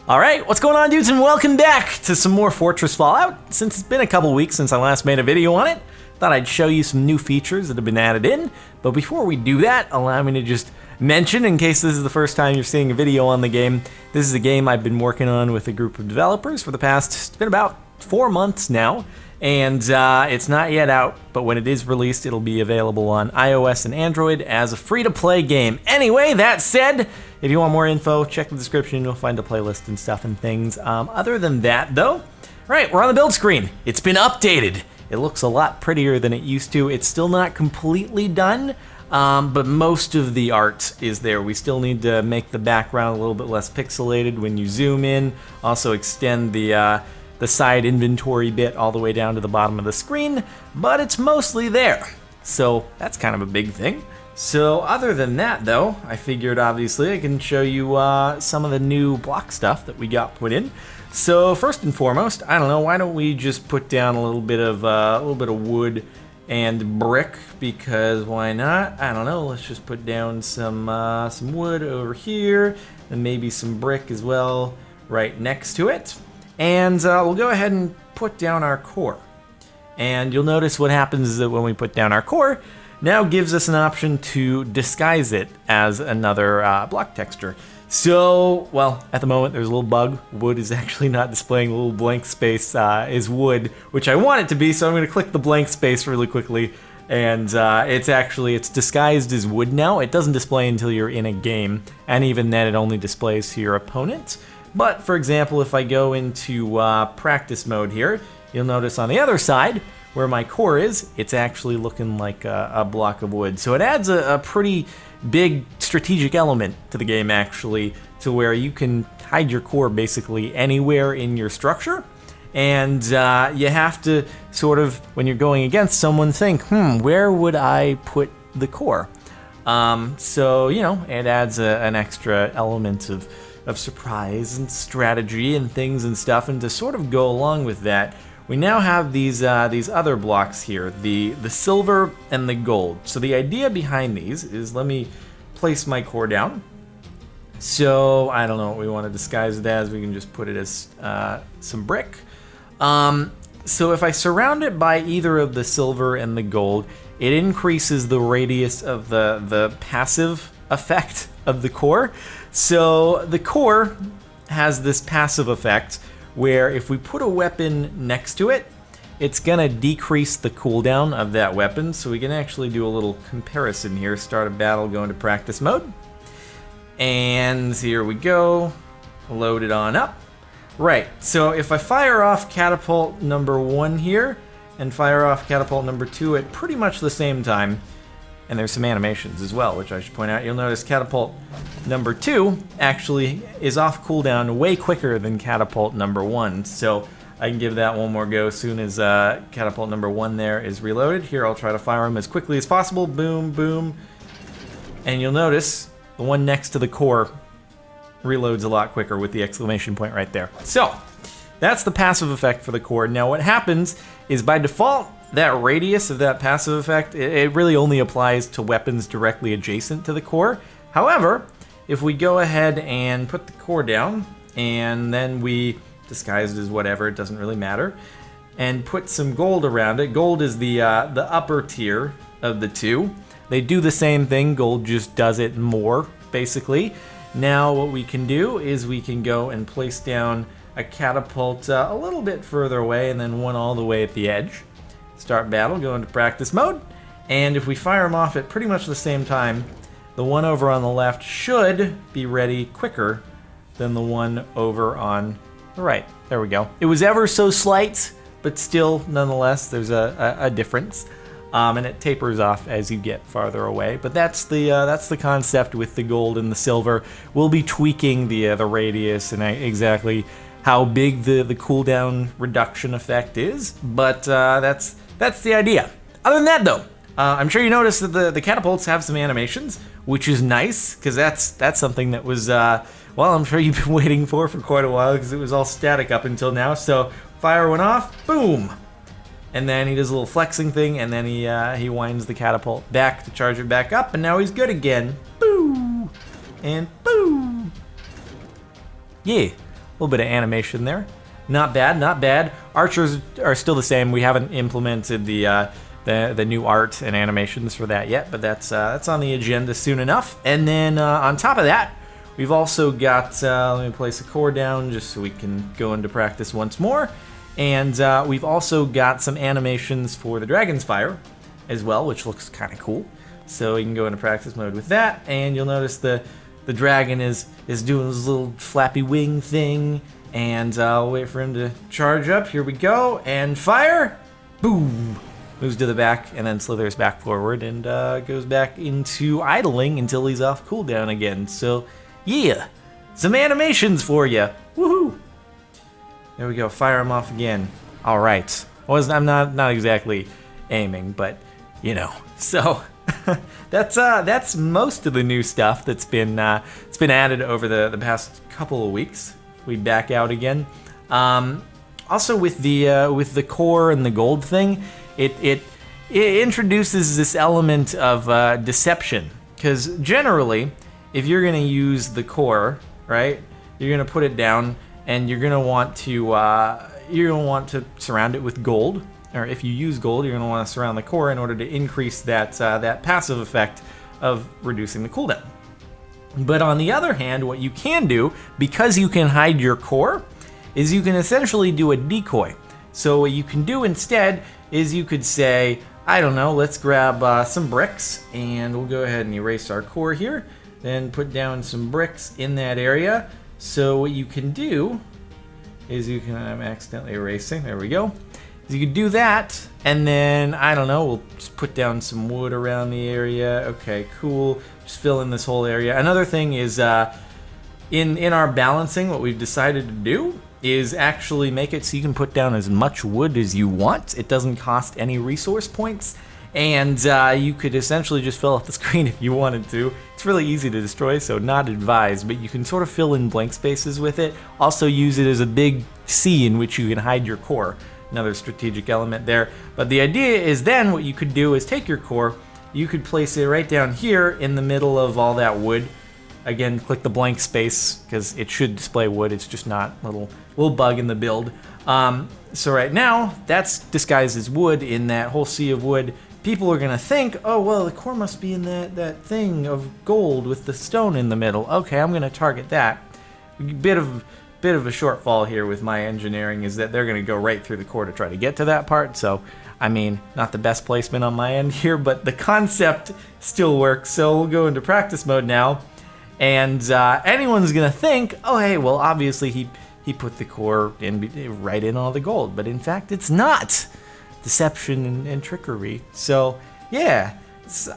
Alright, what's going on, dudes, and welcome back to some more Fortress Fallout. Since it's been a couple weeks since I last made a video on it, thought I'd show you some new features that have been added in. But before we do that, allow me to just mention, in case this is the first time you're seeing a video on the game, this is a game I've been working on with a group of developers for the past, it's been about 4 months now. And it's not yet out, but when it is released, it'll be available on iOS and Android as a free-to-play game. Anyway, that said, if you want more info, check the description. You'll find a playlist and stuff and things. Other than that, though, right, we're on the build screen. It's been updated. It looks a lot prettier than it used to. It's still not completely done, but most of the art is there. We still need to make the background a little bit less pixelated when you zoom in. Also extend the side inventory bit all the way down to the bottom of the screen, but it's mostly there. So that's kind of a big thing. So other than that, though, I figured obviously I can show you some of the new block stuff that we got put in. So first and foremost, I don't know, why don't we just put down a little bit of wood and brick, because why not? I don't know. Let's just put down some wood over here, and maybe some brick as well right next to it. And we'll go ahead and put down our core. And you'll notice what happens is that when we put down our core, now gives us an option to disguise it as another block texture. So, well, at the moment there's a little bug. Wood is actually not displaying. The little blank space is wood, which I want it to be, so I'm going to click the blank space really quickly. And it's disguised as wood now. It doesn't display until you're in a game, and even then it only displays to your opponent. But, for example, if I go into practice mode here, you'll notice on the other side, where my core is, it's actually looking like a block of wood. So it adds a pretty big strategic element to the game, actually, to where you can hide your core basically anywhere in your structure. And you have to sort of, when you're going against someone, think, where would I put the core? So, you know, it adds an extra element of surprise and strategy and things and stuff, and to sort of go along with that, we now have these other blocks here, the silver and the gold. So the idea behind these is, let me place my core down. So I don't know what we want to disguise it as. We can just put it as some brick. So if I surround it by either of the silver and the gold, it increases the radius of the passive effect of the core. So the core has this passive effect where if we put a weapon next to it, it's gonna decrease the cooldown of that weapon. So we can actually do a little comparison here. Start a battle, go into practice mode. And here we go, load it on up. Right, so if I fire off catapult number 1 here and fire off catapult number 2 at pretty much the same time, and there's some animations as well, which I should point out. You'll notice catapult number 2 actually is off cooldown way quicker than catapult number 1. So I can give that one more go as soon as catapult number 1 there is reloaded. Here, I'll try to fire them as quickly as possible. Boom, boom. And you'll notice the one next to the core reloads a lot quicker with the exclamation point right there. So that's the passive effect for the core. Now what happens is, by default, that radius of that passive effect, it really only applies to weapons directly adjacent to the core. However, if we go ahead and put the core down, and then we disguise it as whatever, it doesn't really matter, and put some gold around it. Gold is the upper tier of the two. They do the same thing, gold just does it more, basically. Now what we can do is we can go and place down a catapult a little bit further away, and then one all the way at the edge. Start battle, go into practice mode, and if we fire them off at pretty much the same time, the one over on the left should be ready quicker than the one over on the right. There we go. It was ever so slight, but still, nonetheless, there's a difference, and it tapers off as you get farther away. But that's the concept with the gold and the silver. We'll be tweaking the radius and exactly how big the cooldown reduction effect is, but that's the idea. Other than that, though, I'm sure you noticed that the catapults have some animations, which is nice, because that's something that was, well, I'm sure you've been waiting for quite a while, because it was all static up until now. So fire one off, boom, and then he does a little flexing thing, and then he winds the catapult back to charge it back up, and now he's good again. Boo! And boo! Yeah. little bit of animation there. Not bad, not bad. Archers are still the same. We haven't implemented the new art and animations for that yet, but that's on the agenda soon enough. And then on top of that, we've also got, let me place the core down just so we can go into practice once more. And we've also got some animations for the Dragon's Fire as well, which looks kind of cool. So you can go into practice mode with that, and you'll notice the dragon is doing this little flappy wing thing. And I'll wait for him to charge up. Here we go, and fire! Boom! Moves to the back, and then slithers back forward, and goes back into idling until he's off cooldown again. So, yeah, some animations for you. Woohoo! There we go. Fire him off again. All right. I'm not exactly aiming, but you know. So that's most of the new stuff that's been added over the past couple of weeks. We back out again. Also with the core and the gold thing, it introduces this element of deception. Because generally, if you're gonna use the core, right, you're gonna put it down and you're gonna want to surround it with gold. Or if you use gold, you're gonna want to surround the core in order to increase that passive effect of reducing the cooldown. But on the other hand, what you can do, because you can hide your core, is you can essentially do a decoy. So what you can do instead is you could say, I don't know, let's grab some bricks, and we'll go ahead and erase our core here, then put down some bricks in that area. So what you can do is you can, I'm accidentally erasing, there we go. You could do that, and then, I don't know, we'll just put down some wood around the area. Okay, cool. Just fill in this whole area. Another thing is, in our balancing, what we've decided to do is actually make it so you can put down as much wood as you want. It doesn't cost any resource points, and you could essentially just fill up the screen if you wanted to. It's really easy to destroy, so not advised, but you can sort of fill in blank spaces with it. Also use it as a big sea in which you can hide your core. Another strategic element there. But the idea is then what you could do is take your core, you could place it right down here in the middle of all that wood. Again, click the blank space because it should display wood. It's just not a little bug in the build. So right now, that's disguised as wood in that whole sea of wood. People are gonna think, oh well, the core must be in that thing of gold with the stone in the middle. Okay, I'm gonna target that. Bit of a shortfall here with my engineering is that they're going to go right through the core to try to get to that part. So, I mean, not the best placement on my end here, but the concept still works. So we'll go into practice mode now, and anyone's going to think, oh hey, well obviously he put the core in right in all the gold, but in fact it's not. Deception and trickery. So yeah,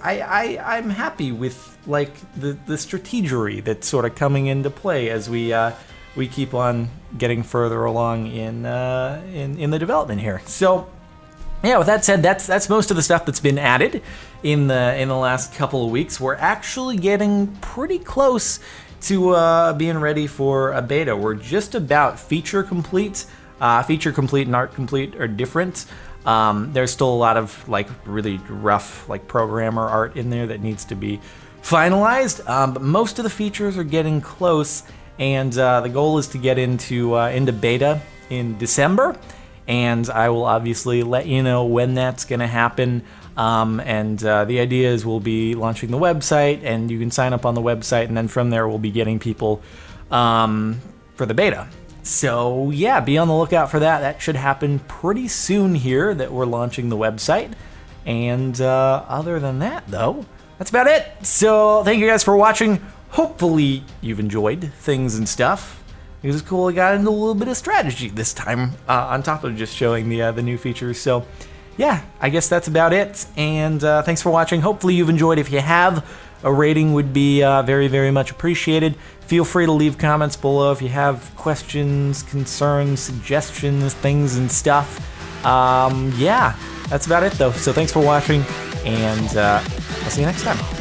I'm happy with like the strategery that's sort of coming into play as we keep on getting further along in the development here. So, yeah. With that said, that's most of the stuff that's been added in the last couple of weeks. We're actually getting pretty close to being ready for a beta. We're just about feature complete. Feature complete and art complete are different. There's still a lot of like really rough like programmer art in there that needs to be finalized. But most of the features are getting close. And the goal is to get into beta in December, and I will obviously let you know when that's going to happen. The idea is we'll be launching the website, and you can sign up on the website, and then from there we'll be getting people for the beta. So yeah, be on the lookout for that. That should happen pretty soon here that we're launching the website. And other than that, though, that's about it. So thank you guys for watching. Hopefully you've enjoyed things and stuff. It was cool. I got into a little bit of strategy this time on top of just showing the new features. So yeah, I guess that's about it. And thanks for watching. Hopefully you've enjoyed. If you have, a rating would be very, very much appreciated. Feel free to leave comments below if you have questions, concerns, suggestions, things and stuff. Yeah, that's about it though. So thanks for watching, and I'll see you next time.